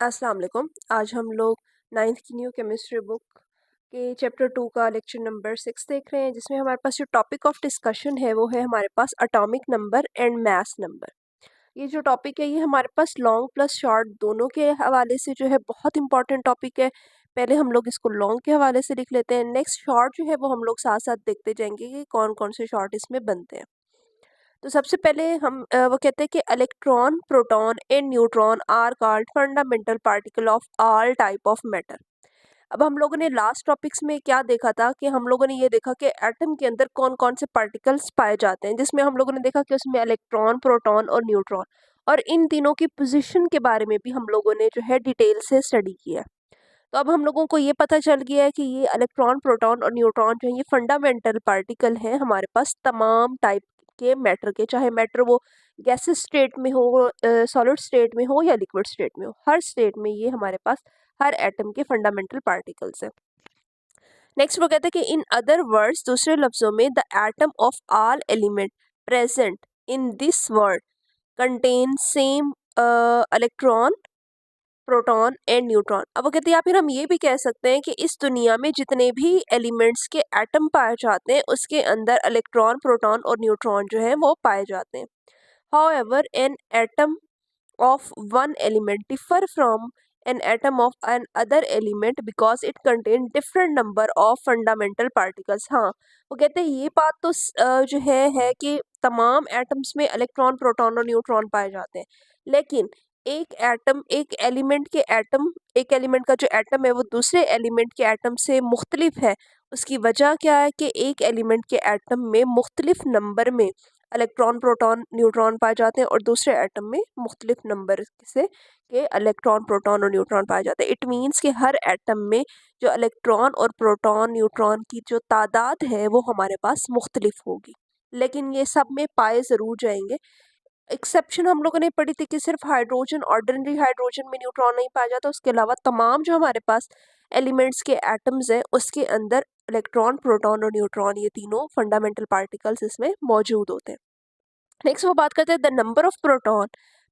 अस्सलाम वालेकुम। आज हम लोग 9th की न्यू केमिस्ट्री बुक के चैप्टर 2 का लेक्चर नंबर 6 देख रहे हैं, जिसमें हमारे पास जो टॉपिक ऑफ डिस्कशन है वो है हमारे पास atomic number and mass number. ये जो टॉपिक है ये हमारे पास लॉन्ग प्लस शॉर्ट दोनों के हवाले से जो है बहुत इंपॉर्टेंट टॉपिक है। पहले हम लोग इसको लॉन्ग के हवाले से लिख लेते हैं, नेक्स्ट शॉर्ट जो है वो हम लोग साथ साथ देखते जाएंगे कि कौन कौन से शॉर्ट इसमें बनते हैं। तो सबसे पहले हम वो कहते हैं कि electron, proton and neutron are called fundamental particle of all type of matter. अब हम लोगों ने लास्ट टॉपिक्स में क्या देखा था कि हम लोगों ने ये देखा कि एटम के अंदर कौन कौन से पार्टिकल्स पाए जाते हैं, जिसमें हम लोगों ने देखा कि उसमें इलेक्ट्रॉन, प्रोटॉन और न्यूट्रॉन, और इन तीनों की पोजीशन के बारे में भी हम लोगों ने जो है डिटेल से स्टडी किया है। तो अब हम लोगों को ये पता चल गया है कि ये इलेक्ट्रॉन, प्रोटॉन और न्यूट्रॉन जो है ये फंडामेंटल पार्टिकल हैं हमारे पास तमाम टाइप के मैटर के, चाहे मैटर वो गैसेस स्टेट में हो, सॉलिड स्टेट में हो या लिक्विड स्टेट में हो, हर स्टेट में ये हमारे पास हर एटम के फंडामेंटल पार्टिकल्स हैं। नेक्स्ट वो कहते हैं कि इन अदर वर्ड्स, दूसरे लफ्जों में, the atom of all element present in this world contain same electron, proton and neutron. अब वो कहते हैं या फिर हम ये भी कह सकते हैं कि इस दुनिया में जितने भी एलिमेंट्स के एटम पाए जाते हैं उसके अंदर इलेक्ट्रॉन, प्रोटॉन और न्यूट्रॉन जो है वो पाए जाते हैं। However, an atom of one element differ from an atom of another element because it contain different number of fundamental particles। हाँ, वो कहते हैं ये बात तो जो है कि तमाम एटम्स में इलेक्ट्रॉन, प्रोटॉन और न्यूट्रॉन पाए जाते हैं, लेकिन एक एटम, एक एलिमेंट के एटम, एक एलिमेंट का जो एटम है वो दूसरे एलिमेंट के एटम से मुख्तलिफ है। उसकी वजह क्या है कि एक एलिमेंट के एटम में मुख्तलिफ नंबर में इलेक्ट्रॉन, प्रोटॉन, न्यूट्रॉन पाए जाते हैं और दूसरे एटम में मुख्तलिफ नंबर से के इलेक्ट्रॉन, प्रोटॉन और न्यूट्रॉन पाए जाते हैं। इट मीन्स कि हर एटम में जो इलेक्ट्रॉन और प्रोटॉन, न्यूट्रॉन की जो तादाद है वो हमारे पास मुख्तलिफ होगी, लेकिन ये सब में पाए ज़रूर जाएंगे। एक्सेप्शन हम लोगों ने पढ़ी थी कि सिर्फ हाइड्रोजन, ऑर्डिनरी हाइड्रोजन में न्यूट्रॉन नहीं पाया जाता, उसके अलावा तमाम जो हमारे पास एलिमेंट्स के एटम्स हैं उसके अंदर इलेक्ट्रॉन, प्रोटॉन और न्यूट्रॉन ये तीनों फंडामेंटल पार्टिकल्स इसमें मौजूद होते हैं। नेक्स्ट वो बात करते हैं the number of proton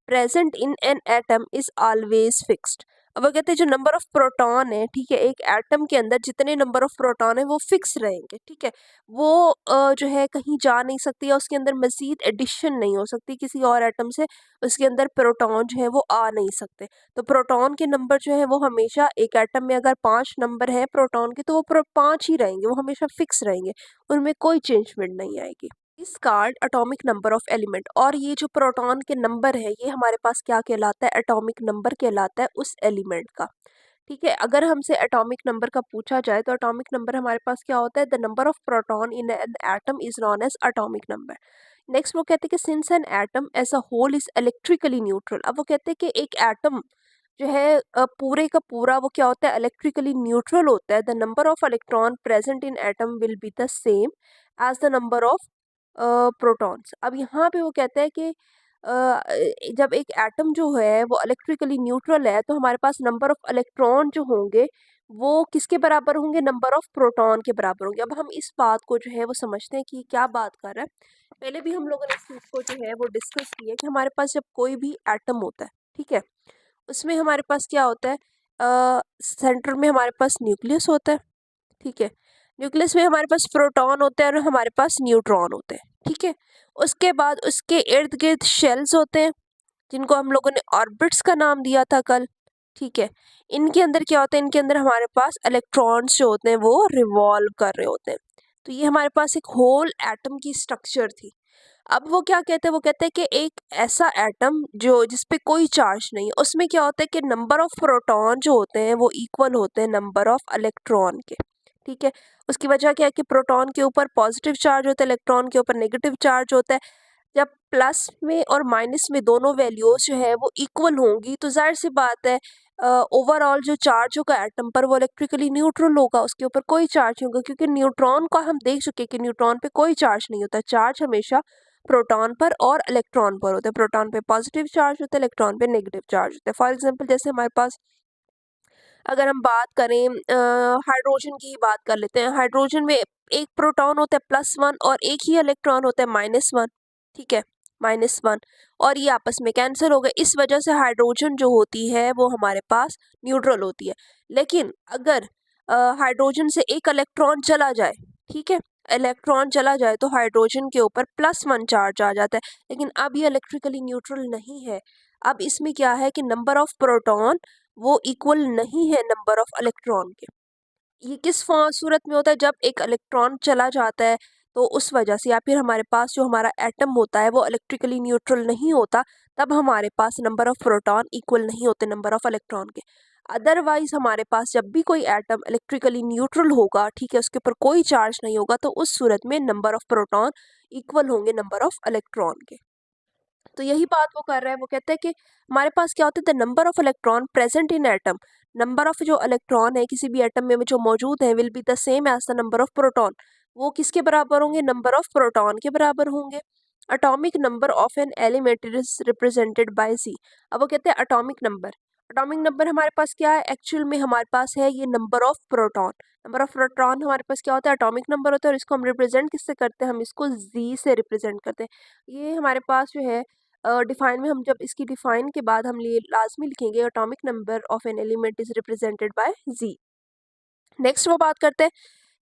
present in an atom is always fixed. अब वो कहते हैं जो नंबर ऑफ प्रोटॉन है, ठीक है, एक एटम के अंदर जितने नंबर ऑफ प्रोटॉन है वो फिक्स रहेंगे, ठीक है, वो जो है कहीं जा नहीं सकती या उसके अंदर मजीद एडिशन नहीं हो सकती किसी और एटम से, उसके अंदर प्रोटॉन जो है वो आ नहीं सकते। तो प्रोटॉन के नंबर जो है वो हमेशा एक एटम में अगर 5 नंबर है प्रोटॉन के तो वो 5 ही रहेंगे, वो हमेशा फिक्स रहेंगे, उनमें कोई चेंजमेंट नहीं आएगी। इस card atomic number of element, और ये जो प्रोटॉन के नंबर है ये हमारे पास क्या कहलाता है, एटॉमिक नंबर कहलाता है उस एलिमेंट का, ठीक है। अगर हमसे एटॉमिक नंबर का पूछा जाए तो एटॉमिक नंबर हमारे पास क्या होता है, the number of proton in an atom is known as atomic number. Next वो कहते हैं कि since an atom as a whole is electrically neutral. अब वो कहते हैं कि एक एटम जो है पूरे का पूरा वो क्या होता है, इलेक्ट्रिकली न्यूट्रल होता है। The number of electron present in atom will be the same as the number of protons. अब यहाँ पे वो कहता है कि जब एक एटम जो है वो इलेक्ट्रिकली न्यूट्रल है तो हमारे पास नंबर ऑफ इलेक्ट्रॉन जो होंगे वो किसके बराबर होंगे, नंबर ऑफ प्रोटॉन के बराबर होंगे। अब हम इस बात को जो है वो समझते हैं कि क्या बात कर रहा है। पहले भी हम लोगों ने इस चीज़ को जो है वो डिस्कस किया कि हमारे पास जब कोई भी एटम होता है, ठीक है, उसमें हमारे पास क्या होता है, सेंटर में हमारे पास न्यूक्लियस होता है, ठीक है, न्यूक्लियस में हमारे पास प्रोटॉन होते हैं और हमारे पास न्यूट्रॉन होते हैं, ठीक है। उसके बाद उसके इर्द गिर्द शेल्स होते हैं जिनको हम लोगों ने ऑर्बिट्स का नाम दिया था कल, ठीक है। इनके अंदर क्या होता है, इनके अंदर हमारे पास इलेक्ट्रॉन्स जो होते हैं वो रिवॉल्व कर रहे होते हैं। तो ये हमारे पास एक होल एटम की स्ट्रक्चर थी। अब वो क्या कहते हैं, वो कहते हैं कि एक ऐसा एटम जो जिसपे कोई चार्ज नहीं है उसमें क्या होता है कि नंबर ऑफ प्रोटॉन जो होते हैं वो इक्वल होते हैं नंबर ऑफ इलेक्ट्रॉन के, ठीक है। उसकी वजह क्या है कि प्रोटॉन के ऊपर पॉजिटिव चार्ज होता है, इलेक्ट्रॉन के ऊपर नेगेटिव चार्ज होता है। जब प्लस में और माइनस में दोनों वैल्यूज जो है वो इक्वल होंगी तो जाहिर सी बात है ओवरऑल जो चार्ज होगा एटम पर वो इलेक्ट्रिकली न्यूट्रल होगा, उसके ऊपर कोई चार्ज नहीं होगा, क्योंकि न्यूट्रॉन का हम देख चुके कि न्यूट्रॉन पे कोई चार्ज नहीं होता, चार्ज हमेशा प्रोटॉन पर और इलेक्ट्रॉन पर होता है। प्रोटॉन पे पॉजिटिव चार्ज होता है, इलेक्ट्रॉन पे नेगेटिव चार्ज होता है। फॉर एग्जांपल जैसे हमारे पास अगर हम बात करें हाइड्रोजन की ही बात कर लेते हैं, हाइड्रोजन में एक प्रोटॉन होता है +1 और एक ही इलेक्ट्रॉन होता है -1, ठीक है, -1 और ये आपस में कैंसिल हो गए। इस वजह से हाइड्रोजन जो होती है वो हमारे पास न्यूट्रल होती है। लेकिन अगर हाइड्रोजन से एक इलेक्ट्रॉन चला जाए, ठीक है, इलेक्ट्रॉन चला जाए तो हाइड्रोजन के ऊपर +1 चार्ज आ जाता है। लेकिन अब ये इलेक्ट्रिकली न्यूट्रल नहीं है। अब इसमें क्या है कि नंबर ऑफ प्रोटॉन वो इक्वल नहीं है नंबर ऑफ इलेक्ट्रॉन के। ये किस सूरत में होता है? जब एक इलेक्ट्रॉन चला जाता है तो उस वजह से, या फिर हमारे पास जो हमारा एटम होता है वो इलेक्ट्रिकली न्यूट्रल नहीं होता, तब हमारे पास नंबर ऑफ प्रोटॉन इक्वल नहीं होते नंबर ऑफ इलेक्ट्रॉन के। अदरवाइज हमारे पास जब भी कोई एटम इलेक्ट्रिकली न्यूट्रल होगा, ठीक है, उसके ऊपर कोई चार्ज नहीं होगा, तो उस सूरत में नंबर ऑफ प्रोटॉन इक्वल होंगे नंबर ऑफ इलेक्ट्रॉन के। तो यही बात वो कर रहा है। वो कहता है कि हमारे पास क्या होता है, the number of electron present in atom, number of जो इलेक्ट्रॉन है किसी भी एटम में जो मौजूद है, will be the same as the number of proton, वो किसके बराबर होंगे? नंबर ऑफ प्रोटॉन के बराबर होंगे। Atomic number of an element is represented by C. अब वो कहते हैं अटोमिक नंबर हमारे पास क्या है? एक्चुअल में हमारे पास है ये number of proton. Number of proton हमारे पास क्या होता है? एटॉमिक नंबर होता है, और इसको हम रिप्रेजेंट किससे करते हैं? हम इसको जी से रिप्रेजेंट करते हैं। ये हमारे पास जो है डिफाइन में, हम जब इसकी डिफाइन के बाद हम ये लाजमी लिखेंगे, atomic number of an element is represented by Z. Next वो बात करते हैं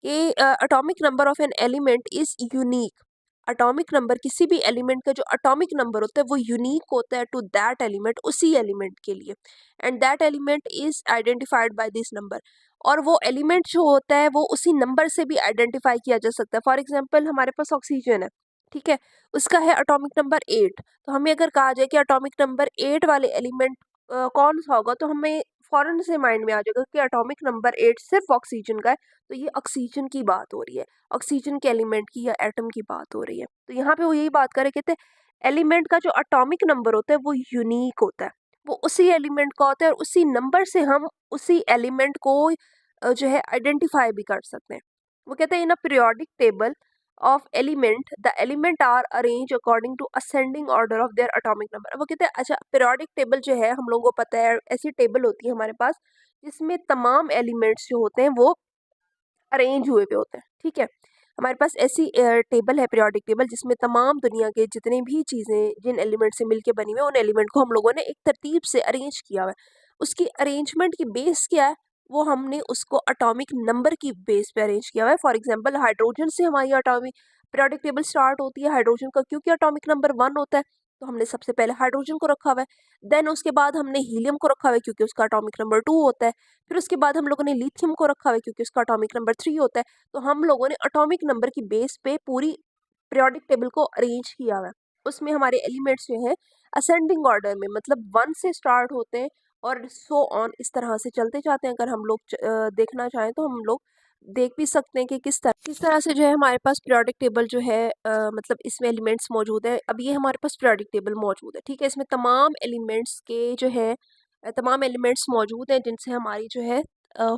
कि atomic number of an element is unique. Atomic number किसी भी एलिमेंट का जो एटॉमिक नंबर होता है वो यूनिक होता है टू दैट एलिमेंट, उसी एलिमेंट के लिए, and that element is identified by this number. और वो एलिमेंट जो होता है वो उसी नंबर से भी आइडेंटिफाई किया जा सकता है। फॉर एग्जांपल हमारे पास ऑक्सीजन है, ठीक है, उसका है एटॉमिक नंबर 8। तो हमें अगर कहा जाए कि एटॉमिक नंबर 8 वाले एलिमेंट कौन सा होगा, तो हमें फौरन से माइंड में आ जाएगा कि एटॉमिक नंबर 8 सिर्फ ऑक्सीजन का है, तो ये ऑक्सीजन की बात हो रही है, ऑक्सीजन के एलिमेंट की या एटम की बात हो रही है। तो यहाँ पे वो यही बात करे, कहते हैं एलिमेंट का जो एटॉमिक नंबर होता है वो यूनिक होता है, वो उसी एलिमेंट का होता है, और उसी नंबर से हम उसी एलिमेंट को जो है आइडेंटिफाई भी कर सकते हैं। वो कहते हैं in a periodic table of element the element are arrange according to ascending order of their atomic number. वो कहते हैं अच्छा, पीरियोडिक टेबल जो है हम लोगों को पता है, ऐसी टेबल होती है हमारे पास जिसमें तमाम एलिमेंट्स जो होते हैं वो अरेंज हुए हुए होते हैं, ठीक है। हमारे पास ऐसी टेबल है, पीरियोडिक टेबल, जिसमें तमाम दुनिया के जितने भी चीज़ें जिन एलिमेंट से मिलके बनी हुई है, उन एलिमेंट को हम लोगों ने एक तरतीब से अरेंज किया हुआ है। उसकी अरेंजमेंट की बेस क्या है? वो हमने उसको एटॉमिक नंबर की बेस पे अरेंज किया हुआ है। फॉर एग्जांपल हाइड्रोजन से हमारी एटॉमिक पीरियोडिक टेबल स्टार्ट होती है। हाइड्रोजन का क्योंकि एटॉमिक नंबर 1 होता है, तो हमने सबसे पहले हाइड्रोजन को रखा हुआ है। देन उसके बाद हमने हीलियम को रखा हुआ है क्योंकि उसका एटॉमिक नंबर 2 होता है। फिर उसके बाद हम लोगों ने लिथियम को रखा हुआ है क्योंकि उसका एटॉमिक नंबर 3 होता है। तो हम लोगों ने एटॉमिक नंबर की बेस पे पूरी पीरियोडिक टेबल को अरेंज किया हुआ है। उसमें हमारे एलिमेंट्स जो है असेंडिंग ऑर्डर में, मतलब 1 से स्टार्ट होते हैं और सो ऑन इस तरह से चलते जाते हैं। अगर हम लोग देखना चाहें तो हम लोग देख भी सकते हैं कि किस तरह से जो है हमारे पास पीरियोडिक टेबल जो है मतलब इसमें एलिमेंट्स मौजूद है। अब ये हमारे पास पीरियोडिक टेबल मौजूद है, ठीक है। इसमें तमाम एलिमेंट्स के जो है तमाम एलिमेंट्स मौजूद हैं जिनसे हमारी जो है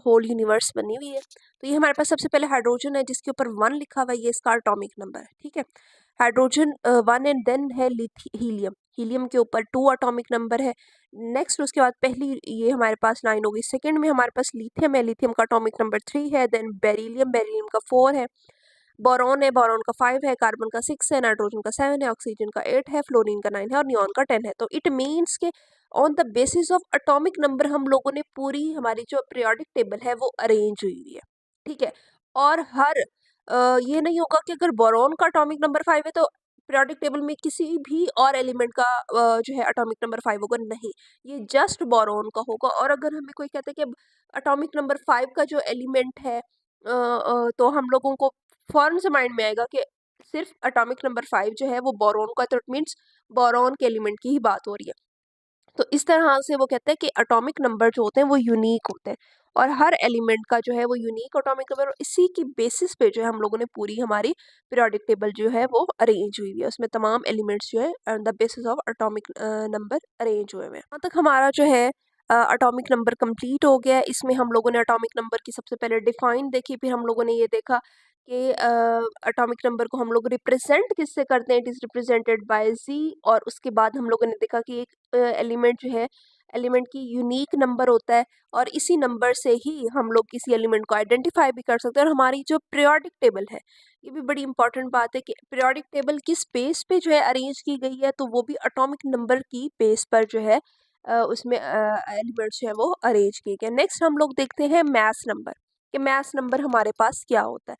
होल यूनिवर्स बनी हुई है। तो ये हमारे पास सबसे पहले हाइड्रोजन है जिसके ऊपर 1 लिखा हुआ है, ये इसका एटॉमिक नंबर है, ठीक है। हाइड्रोजन 1 एंड देन है हीलियम, हीलियम के ऊपर 2 एटॉमिक नंबर है। नेक्स्ट उसके बाद पहली ये हमारे पास लाइन होगी। सेकंड में हमारे पास लिथियम है, लिथियम का एटॉमिक नंबर 3 है। देन बेरिलियम, बेरिलियम का 4 है। बोरॉन है, बोरॉन का 5 है। कार्बन का 6 है। नाइट्रोजन का 7 है। ऑक्सीजन का 8 है। फ्लोरीन का 9 है और नियॉन का 10 है। तो इट मीन्स के on the basis of atomic number हम लोगों ने पूरी हमारी जो पीरियोडिक टेबल है वो अरेंज हुई हुई है, ठीक है। और हर ये नहीं होगा कि अगर बोरॉन का एटॉमिक नंबर 5 है तो पीरियोडिक टेबल में किसी भी और एलिमेंट का जो है एटॉमिक नंबर 5 होगा, नहीं, ये जस्ट बोरॉन का होगा। और अगर हमें कोई कहता है कि एटॉमिक नंबर 5 का जो एलिमेंट है तो हम लोगों को फौरन से माइंड में आएगा कि सिर्फ एटॉमिक नंबर 5 जो है वो बोरॉन का, तो इट मीन्स बोरॉन के एलिमेंट की ही बात हो रही है। तो इस तरह से वो कहते हैं कि एटॉमिक नंबर जो होते हैं वो यूनिक होते हैं, और हर एलिमेंट का जो है वो यूनिक एटॉमिक नंबर, और इसी की बेसिस पे जो है हम लोगों ने पूरी हमारी पीरियोडिक टेबल जो है वो अरेंज हुई हुई है। उसमें तमाम एलिमेंट्स जो है on the basis of atomic number arrange हुए हुए हैं। यहाँ तक हमारा जो है एटॉमिक नंबर कंप्लीट हो गया है। इसमें हम लोगों ने एटॉमिक नंबर की सबसे पहले डिफाइन देखी, फिर हम लोगों ने ये देखा कि एटॉमिक नंबर को हम लोग रिप्रेजेंट किससे करते हैं, इट इज़ रिप्रेजेंटेड बाय जी। और उसके बाद हम लोगों ने देखा कि एक एलिमेंट जो है एलिमेंट की यूनिक नंबर होता है और इसी नंबर से ही हम लोग किसी एलिमेंट को आइडेंटिफाई भी कर सकते हैं। और हमारी जो पीरियोडिक टेबल है, ये भी बड़ी इंपॉर्टेंट बात है कि पीरियोडिक टेबल किस बेस पे जो है अरेंज की गई है, तो वो भी एटॉमिक नंबर की बेस पर जो है उसमें एलिमेंट्स जो है वो अरेंज किए गए। नेक्स्ट हम लोग देखते हैं मैस नंबर, कि मैस नंबर हमारे पास क्या होता है।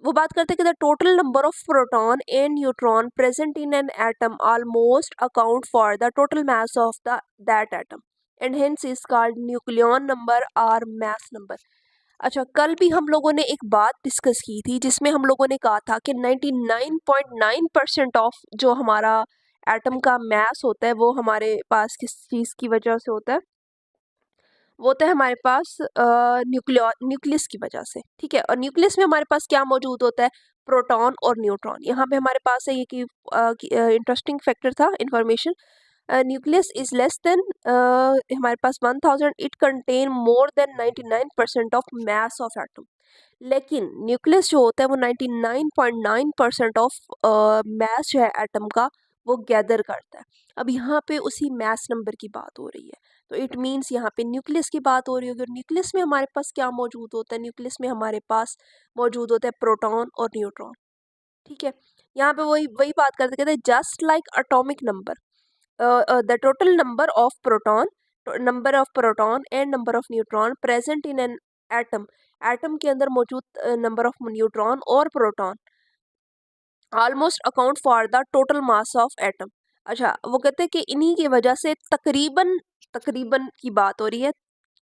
वो बात करते हैं कि the total number of proton and neutron present in an atom almost account for the total mass of the that atom and hence is called nucleon number और मास नंबर। अच्छा, कल भी हम लोगों ने एक बात डिस्कस की थी जिसमें हम लोगों ने कहा था कि 99.9% ऑफ जो हमारा एटम का मास होता है वो हमारे पास किस चीज़ की वजह से होता है, वो होता है हमारे पास न्यूक्लियस की वजह से। ठीक है, और न्यूक्लियस में हमारे पास क्या मौजूद होता है, प्रोटॉन और न्यूट्रॉन। यहाँ पे हमारे पास है ये कि इंटरेस्टिंग फैक्टर था information, nucleus is less than हमारे पास 1000, it contain more than 99% of mass of atom. लेकिन न्यूक्लियस जो होता है वो 99.9% ऑफ मास जो है एटम का वो गैदर करता है। अब यहाँ पे उसी मास नंबर की बात हो रही है, तो इट मीन्स यहाँ पे न्यूक्लियस की बात हो रही होगी। और न्यूक्लियस में हमारे पास क्या मौजूद होता है, न्यूक्लियस में हमारे पास मौजूद होता है प्रोटॉन और न्यूट्रॉन। ठीक है, यहाँ पे वही वही बात करते, कहते हैं just like atomic number the total number of proton and number of neutron present in an atom, atom के अंदर मौजूद नंबर ऑफ न्यूट्रॉन और proton almost account for the total mass of atom. अच्छा, वो कहते हैं कि इन्हीं की वजह से तकरीबन तकरीबन की बात हो रही है,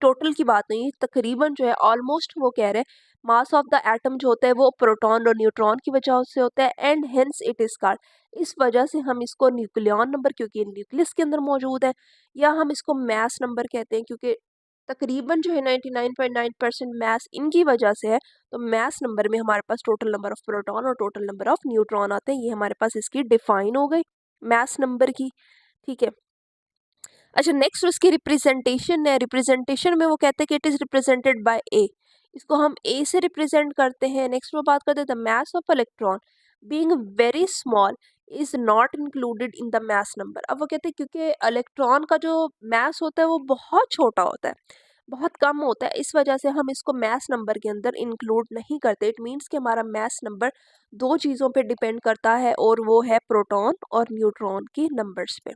टोटल की बात नहीं, तकरीबन जो है ऑलमोस्ट वो कह रहे हैं मास ऑफ द एटम जो होता है वो प्रोटॉन और न्यूट्रॉन की वजह से होता है and hence it is called, इस वजह से हम इसको न्यूक्लियन नंबर, क्योंकि न्यूक्लियस के अंदर मौजूद है, या हम इसको मैस नंबर कहते हैं क्योंकि तकरीबन जो है 99.9% मैस इनकी वजह से है। तो मैस नंबर में हमारे पास टोटल नंबर ऑफ प्रोटॉन और टोटल नंबर ऑफ न्यूट्रॉन आते हैं। ये हमारे पास इसकी डिफाइन हो गई मैस नंबर की। ठीक है, अच्छा नेक्स्ट उसकी रिप्रेजेंटेशन है। रिप्रेजेंटेशन में वो कहते हैं कि इट इज रिप्रेजेंटेड बाय ए, इसको हम ए से रिप्रेजेंट करते हैं। नेक्स्ट वो बात करते हैं the mass of electron being very small is not included in the mass number. अब वो कहते हैं क्योंकि इलेक्ट्रॉन का जो मास होता है वो बहुत छोटा होता है, बहुत कम होता है, इस वजह से हम इसको मास नंबर के अंदर इंक्लूड नहीं करते। इट मीन्स कि हमारा मास नंबर दो चीज़ों पे डिपेंड करता है और वो है प्रोटॉन और न्यूट्रॉन की नंबर्स पे।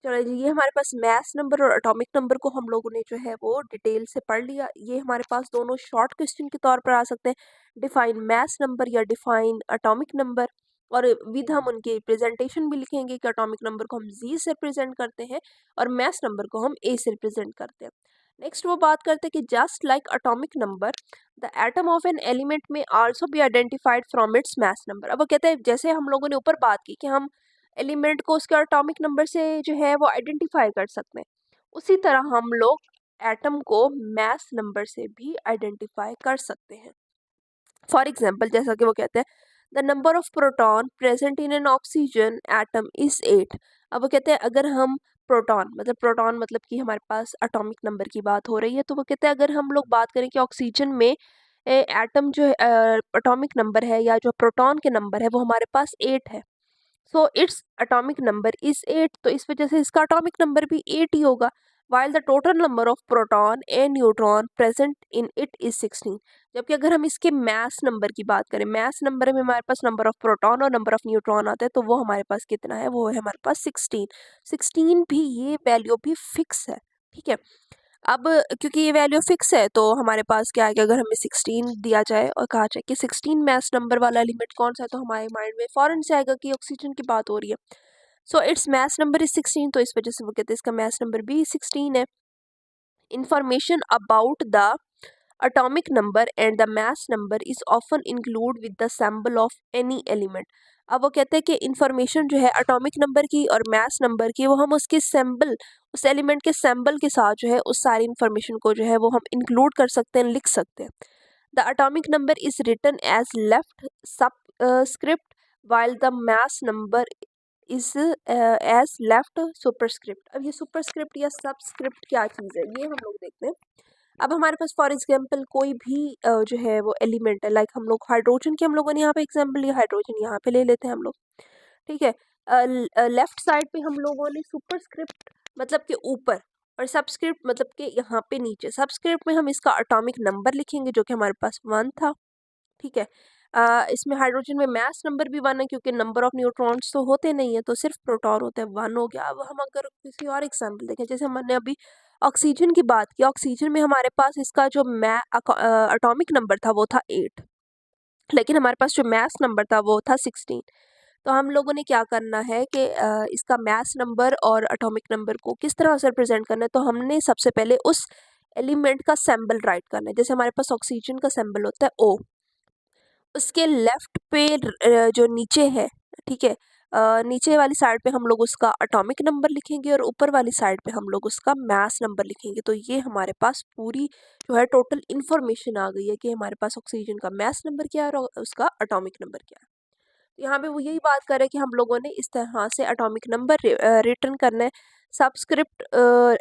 चलो जी, ये हमारे पास मैथ्स नंबर और एटॉमिक नंबर को हम लोगों ने जो है वो डिटेल से पढ़ लिया। ये हमारे पास दोनों शॉर्ट क्वेश्चन के तौर पर आ सकते हैं, डिफाइन मैथ्स नंबर या डिफाइन एटॉमिक नंबर, और विद हम उनके प्रेजेंटेशन भी लिखेंगे कि एटॉमिक नंबर को हम जी से रिप्रेजेंट करते हैं और मैथ्स नंबर को हम ए से रिप्रेजेंट करते हैं। नेक्स्ट वो बात करते हैं कि just like atomic number the atom of an element may also be identified from its mass number. अब वो कहते हैं जैसे हम लोगों ने ऊपर बात की कि हम एलिमेंट को उसके एटॉमिक नंबर से जो है वो आइडेंटिफाई कर सकते हैं, उसी तरह हम लोग एटम को मैस नंबर से भी आइडेंटिफाई कर सकते हैं। फॉर एग्जाम्पल, जैसा कि वो कहते हैं the number of proton present in N oxygen atom is 8। अब वो कहते हैं अगर हम प्रोटॉन मतलब कि हमारे पास एटॉमिक नंबर की बात हो रही है, तो वो कहते हैं अगर हम लोग बात करें कि ऑक्सीजन में एटम जो एटॉमिक नंबर है या जो प्रोटॉन के नंबर है वो हमारे पास 8 है, so it's atomic number is 8, तो इस वजह से इसका एटॉमिक नंबर भी 8 ही होगा। While the total number of proton and neutron present in it is 16। जबकि अगर हम इसके मैस नंबर की बात करें, मैस नंबर में हमारे पास नंबर ऑफ प्रोटॉन और नंबर ऑफ न्यूट्रॉन आता है, तो वो हमारे पास कितना है, वो है हमारे पास 16। 16 भी, ये वैल्यू भी फिक्स है। ठीक है, अब क्योंकि ये वैल्यू फिक्स है तो हमारे पास क्या है कि अगर हमें 16 दिया जाए और कहा जाए कि 16 मैस नंबर वाला एलिमेंट कौन सा है, तो हमारे माइंड में फौरन से आएगा कि ऑक्सीजन की बात हो रही है। So it's mess number is 16, तो इस वजह से वो कहते हैं इसका मैस नंबर भी 16 है। Information about the atomic number and the mass number is often include with the symbol of any element। अब वो कहते हैं कि इंफॉर्मेशन जो है एटॉमिक नंबर की और मैस नंबर की, वो हम उसके सिंबल, उस एलिमेंट के सिंबल के साथ जो है उस सारी इंफॉर्मेशन को जो है वो हम इंक्लूड कर सकते हैं, लिख सकते हैं। The atomic number is written as left subscript while the mass number is as left superscript. अब ये सुपरस्क्रिप्ट या सबस्क्रिप्ट क्या चीज़ है, ये हम लोग देखते हैं। अब हमारे पास फॉर एग्जांपल कोई भी जो है वो एलिमेंट है, लाइक हम लोग हाइड्रोजन की हम लोगों ने यहाँ पे एग्जांपल लिया, हाइड्रोजन यहाँ पे ले लेते हैं हम लोग। ठीक है, लेफ्ट साइड पे हम लोगों ने सुपरस्क्रिप्ट मतलब कि ऊपर, और सबस्क्रिप्ट मतलब कि यहाँ पे नीचे। सबस्क्रिप्ट में हम इसका एटॉमिक नंबर लिखेंगे जो कि हमारे पास 1 था, ठीक है। इसमें हाइड्रोजन में मास नंबर भी 1 है क्योंकि नंबर ऑफ न्यूट्रॉन्स तो होते नहीं है, तो सिर्फ प्रोटॉन होते हैं, 1 हो गया। अब हम अगर किसी और एग्जांपल देखें, जैसे हमने अभी ऑक्सीजन की बात की, ऑक्सीजन में हमारे पास इसका जो एटॉमिक नंबर था वो था 8, लेकिन हमारे पास जो मास नंबर था वो था 16। तो हम लोगों ने क्या करना है कि इसका मास नंबर और एटॉमिक नंबर को किस तरह से रिप्रेजेंट करना है, तो हमने सबसे पहले उस एलिमेंट का सिंबल राइट करना है। जैसे हमारे पास ऑक्सीजन का सिंबल होता है O, उसके लेफ्ट पे जो नीचे है, ठीक है, नीचे वाली साइड पे हम लोग उसका एटॉमिक नंबर लिखेंगे और ऊपर वाली साइड पे हम लोग उसका मास नंबर लिखेंगे। तो ये हमारे पास पूरी जो है टोटल इन्फॉर्मेशन आ गई है कि हमारे पास ऑक्सीजन का मास नंबर क्या है और उसका एटॉमिक नंबर क्या है। यहाँ पे वो यही बात कर रहे हैं कि हम लोगों ने इस तरह से एटॉमिक नंबर रिटर्न करना है, सबस्क्रिप्ट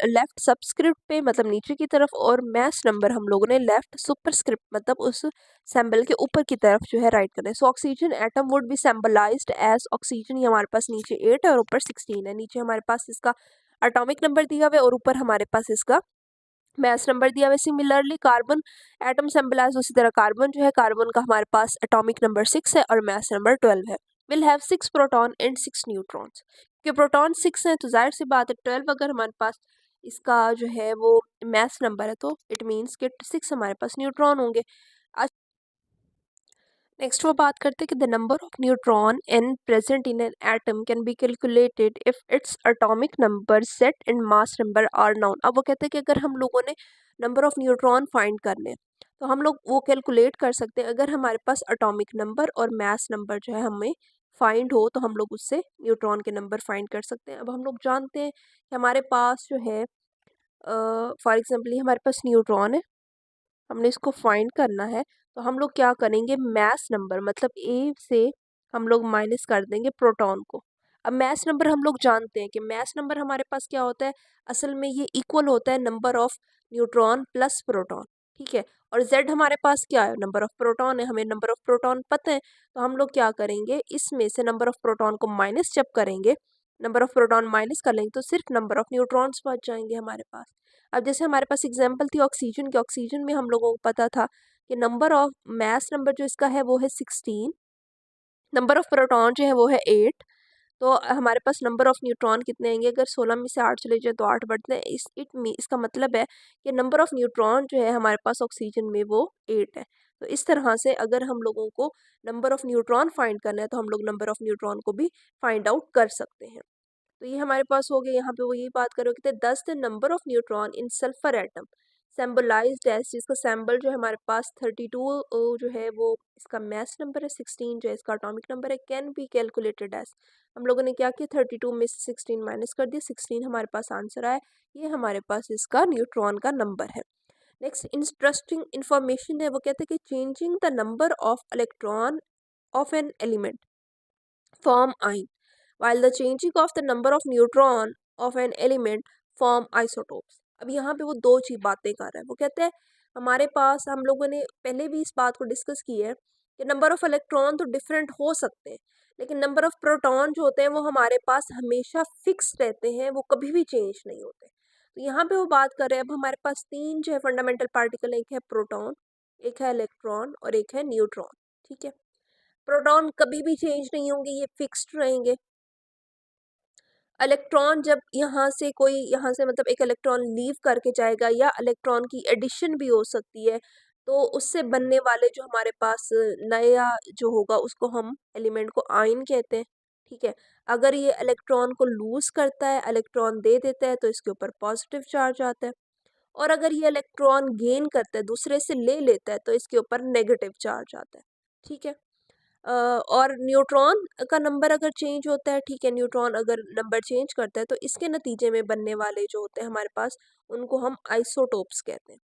लेफ्ट सबस्क्रिप्ट पे मतलब नीचे की तरफ, और मैस नंबर हम लोगों ने लेफ्ट सुपरस्क्रिप्ट मतलब उस सिंबल के ऊपर की तरफ जो है राइट करना है। So oxygen atom would be symbolized as oxygen, ये हमारे पास नीचे 8 है और ऊपर 16 है। नीचे हमारे पास इसका एटॉमिक नंबर दिया हुआ है और ऊपर हमारे पास इसका मैस नंबर दिया हुआ है। सिमिलरली कार्बन एटम सिंबलाइज, उसी तरह कार्बन जो है, कार्बन का हमारे पास एटॉमिक नंबर 6 है और मैस नंबर 12 है। Will have 6 proton and 6 neutrons, क्योंकि प्रोटॉन 6 हैं तो जाहिर सी बात है 12 अगर हमारे पास इसका जो है वो मैस नंबर है तो इट मीन्स कि 6 हमारे पास न्यूट्रॉन होंगे। नेक्स्ट वो बात करते हैं कि the number of neutron an present in an atom can be calculated if its atomic number set and mass number are known. अब वो कहते हैं कि अगर हम लोगों ने नंबर ऑफ न्यूट्रॉन फाइंड करने तो हम लोग वो कैलकुलेट कर सकते हैं अगर हमारे पास एटॉमिक नंबर और मास नंबर जो है हमें फाइंड हो, तो हम लोग उससे न्यूट्रॉन के नंबर फाइंड कर सकते हैं। अब हम लोग जानते हैं कि हमारे पास जो है फॉर एग्जाम्पल हमारे पास न्यूट्रॉन है, हमने इसको फाइंड करना है, तो हम लोग क्या करेंगे, मैस नंबर मतलब ए से हम लोग माइनस कर देंगे प्रोटॉन को। अब मैस नंबर हम लोग जानते हैं कि मैस नंबर हमारे पास क्या होता है, असल में ये इक्वल होता है number of neutron plus proton, ठीक है। और जेड हमारे पास क्या है, नंबर ऑफ प्रोटॉन है, हमें नंबर ऑफ प्रोटॉन पता है, तो हम लोग क्या करेंगे, इसमें से नंबर ऑफ प्रोटॉन को माइनस जब करेंगे, नंबर ऑफ प्रोटॉन माइनस कर लेंगे तो सिर्फ नंबर ऑफ न्यूट्रॉन्स बच जाएंगे हमारे पास। अब जैसे हमारे पास एग्जाम्पल थी ऑक्सीजन की, ऑक्सीजन में हम लोगों को पता था कि नंबर ऑफ मास नंबर जो इसका है वो है 16, नंबर ऑफ प्रोटॉन जो है वो है 8, तो हमारे पास नंबर ऑफ न्यूट्रॉन कितने आएंगे, अगर 16 में से 8 चले जाए तो 8 बढ़ते हैं। इसका मतलब है कि नंबर ऑफ न्यूट्रॉन जो है हमारे पास ऑक्सीजन में वो 8 है। तो इस तरह से अगर हम लोगों को नंबर ऑफ न्यूट्रॉन फाइंड करना है तो हम लोग नंबर ऑफ न्यूट्रॉन को भी फाइंड आउट कर सकते हैं। तो ये हमारे पास हो गया। यहाँ पे वो यही बात कर रहे हो कि 10 the number of neutron in sulphur atom symbolized as, जिसका सिंबल जो है हमारे पास 32 जो है वो इसका मैस नंबर है, 16 जो है इसका एटॉमिक नंबर है, कैन बी कैलकुलेटेड एज। हम लोगों ने क्या किया, 32 में से 16 माइनस कर दिया, 16 हमारे पास आंसर आया। ये हमारे पास इसका न्यूट्रॉन का नंबर है। नेक्स्ट इंटरेस्टिंग इंफॉर्मेशन है, वो कहते हैं कि changing the number of electron of an element form ion, while the changing of the number of neutron of an element form isotopes। अब यहाँ पे वो दो चीज बातें कर रहा है। वो कहते हैं हमारे पास, हम लोगों ने पहले भी इस बात को डिस्कस की है कि नंबर ऑफ इलेक्ट्रॉन तो डिफरेंट हो सकते हैं, लेकिन नंबर ऑफ प्रोटॉन जो होते हैं वो हमारे पास हमेशा फिक्स रहते हैं, वो कभी भी चेंज नहीं होते। तो यहाँ पे वो बात कर रहे हैं, अब हमारे पास तीन जो है फंडामेंटल पार्टिकल, एक है प्रोटॉन, एक है इलेक्ट्रॉन और एक है न्यूट्रॉन, ठीक है। प्रोटॉन कभी भी चेंज नहीं होंगे, ये फिक्स्ड रहेंगे। इलेक्ट्रॉन जब यहाँ से मतलब एक इलेक्ट्रॉन लीव करके जाएगा या इलेक्ट्रॉन की एडिशन भी हो सकती है, तो उससे बनने वाले जो हमारे पास नया जो होगा उसको हम एलिमेंट को आयन कहते हैं, ठीक है। अगर ये इलेक्ट्रॉन को लूज करता है, इलेक्ट्रॉन दे देता है, तो इसके ऊपर पॉजिटिव चार्ज आता है। और अगर ये इलेक्ट्रॉन गेन करता है, दूसरे से ले लेता है, तो इसके ऊपर नेगेटिव चार्ज आता है, ठीक है। और न्यूट्रॉन का नंबर अगर चेंज होता है, ठीक है, न्यूट्रॉन अगर नंबर चेंज करता है तो इसके नतीजे में बनने वाले जो होते हैं हमारे पास, उनको हम आइसोटोप्स कहते हैं,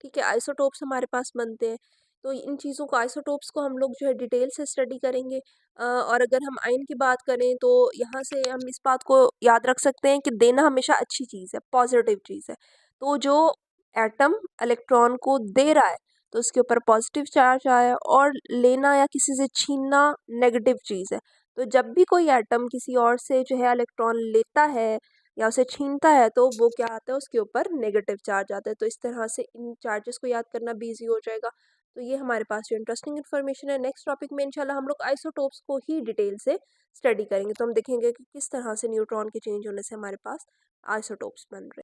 ठीक है। आइसोटोप्स हमारे पास बनते हैं। तो इन चीज़ों को, आइसोटोप्स को हम लोग जो है डिटेल से स्टडी करेंगे। और अगर हम आयन की बात करें तो यहाँ से हम इस बात को याद रख सकते हैं कि देना हमेशा अच्छी चीज़ है, पॉजिटिव चीज़ है। तो जो एटम इलेक्ट्रॉन को दे रहा है तो उसके ऊपर पॉजिटिव चार्ज आया, और लेना या किसी से छीनना नेगेटिव चीज़ है। तो जब भी कोई एटम किसी और से जो है इलेक्ट्रॉन लेता है या उसे छीनता है तो वो क्या आता है, उसके ऊपर नेगेटिव चार्ज आता है। तो इस तरह से इन चार्जेस को याद करना भी ईजी हो जाएगा। तो ये हमारे पास जो इंटरेस्टिंग इन्फॉर्मेशन है। नेक्स्ट टॉपिक में इंशाल्लाह हम लोग आइसोटोप्स को ही डिटेल से स्टडी करेंगे। तो हम देखेंगे कि किस तरह से न्यूट्रॉन के चेंज होने से हमारे पास आइसोटोप्स बन रहे हैं।